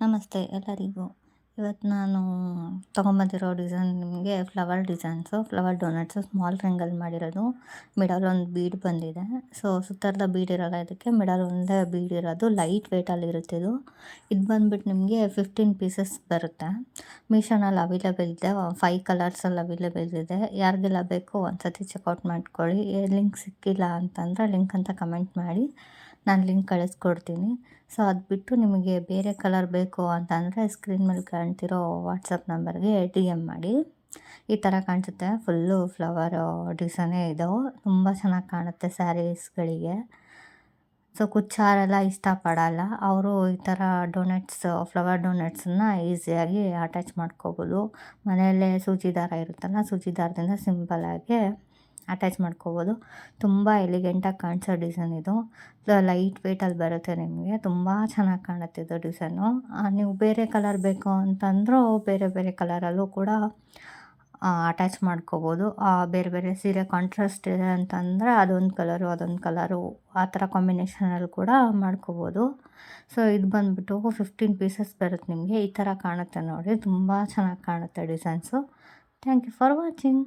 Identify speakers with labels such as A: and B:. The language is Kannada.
A: ನಮಸ್ತೆ ಎಲ್ಲರಿಗೂ. ಇವತ್ತು ನಾನು ತೊಗೊಂಬಂದಿರೋ ಡಿಸೈನ್ ನಿಮಗೆ ಫ್ಲವರ್ ಡಿಸೈನ್ಸು, ಫ್ಲವರ್ ಡೋನಟ್ಸು ಸ್ಮಾಲ್ ರಿಂಗಲ್ಲಿ ಮಾಡಿರೋದು. ಮಿಡಲ್ ಒಂದು ಬೀಡ್ ಬಂದಿದೆ. ಸೊ ಸುತ್ತೆಲ್ಲ ಬೀಡ್ ಇರೋಲ್ಲ, ಇದಕ್ಕೆ ಮಿಡಲ್ ಒಂದೇ ಬೀಡ್ ಇರೋದು. ಲೈಟ್ ವೆಯ್ಟಲ್ಲಿ ಇರುತ್ತೆ ಇದು. ಇದು ಬಂದುಬಿಟ್ಟು ನಿಮಗೆ 15 ಪೀಸಸ್ ಬರುತ್ತೆ. ಮೀಶೋನಲ್ಲಿ ಅವೈಲೇಬಲ್ ಇದೆ. 5 ಕಲರ್ಸಲ್ಲಿ ಅವೈಲೇಬಲ್ ಇದೆ. ಯಾರಿಗೆಲ್ಲ ಬೇಕೋ ಒಂದ್ಸತಿ ಚೆಕ್ಔಟ್ ಮಾಡ್ಕೊಳ್ಳಿ. ಲಿಂಕ್ ಸಿಕ್ಕಿಲ್ಲ ಅಂತಂದರೆ ಲಿಂಕ್ ಅಂತ ಕಮೆಂಟ್ ಮಾಡಿ, ನಾನು ಲಿಂಕ್ ಕಳಿಸ್ಕೊಡ್ತೀನಿ. ಸೊ ಅದು ಬಿಟ್ಟು ನಿಮಗೆ ಬೇರೆ ಕಲರ್ ಬೇಕು ಅಂತಂದರೆ ಸ್ಕ್ರೀನ್ ಮೇಲೆ ಕಾಣ್ತಿರೋ ವಾಟ್ಸಪ್ ನಂಬರ್ಗೆ DM ಮಾಡಿ. ಈ ಥರ ಕಾಣಿಸುತ್ತೆ. ಫುಲ್ಲು ಫ್ಲವರ್ ಡಿಸೈನೇ ಇದಾವೆ. ತುಂಬ ಚೆನ್ನಾಗಿ ಕಾಣುತ್ತೆ ಸ್ಯಾರೀಸ್ಗಳಿಗೆ. ಸೊ ಕುಚ್ಚಾರೆಲ್ಲ ಇಷ್ಟಪಡಲ್ಲ ಅವರು. ಈ ಥರ ಡೋನಟ್ಸ್, ಫ್ಲವರ್ ಡೋನಟ್ಸನ್ನ ಈಸಿಯಾಗಿ ಅಟ್ಯಾಚ್ ಮಾಡ್ಕೋಬೋದು. ಮನೆಯಲ್ಲೇ ಸೂಜಿ ದಾರ ಇರುತ್ತಲ್ಲ, ಸೂಜಿ ದಾರದಿಂದ ಸಿಂಪಲ್ಲಾಗಿ ಅಟ್ಯಾಚ್ ಮಾಡ್ಕೋಬೋದು. ತುಂಬ ಎಲಿಗೆಂಟಾಗಿ ಕಾಣಿಸೋ ಡಿಸೈನ್ ಇದು. ಲೈಟ್ ವೆಯ್ಟಲ್ಲಿ ಬರುತ್ತೆ ನಿಮಗೆ. ತುಂಬ ಚೆನ್ನಾಗಿ ಕಾಣುತ್ತೆ ಇದು ಡಿಸೈನು. ನೀವು ಬೇರೆ ಕಲರ್ ಬೇಕು ಅಂತಂದರೂ ಬೇರೆ ಬೇರೆ ಕಲರಲ್ಲೂ ಕೂಡ ಅಟ್ಯಾಚ್ ಮಾಡ್ಕೋಬೋದು. ಬೇರೆ ಬೇರೆ ಸೀರೆ ಕಾಂಟ್ರಾಸ್ಟ್ ಇದೆ ಅಂತಂದರೆ ಅದೊಂದು ಕಲರು ಆ ಥರ ಕಾಂಬಿನೇಷನಲ್ಲಿ ಕೂಡ ಮಾಡ್ಕೋಬೋದು. ಸೊ ಇದು ಬಂದುಬಿಟ್ಟು 15 ಪೀಸಸ್ ಬರುತ್ತೆ ನಿಮಗೆ. ಈ ಥರ ಕಾಣುತ್ತೆ ನೋಡಿ. ತುಂಬ ಚೆನ್ನಾಗಿ ಕಾಣುತ್ತೆ designs. Thank you for watching.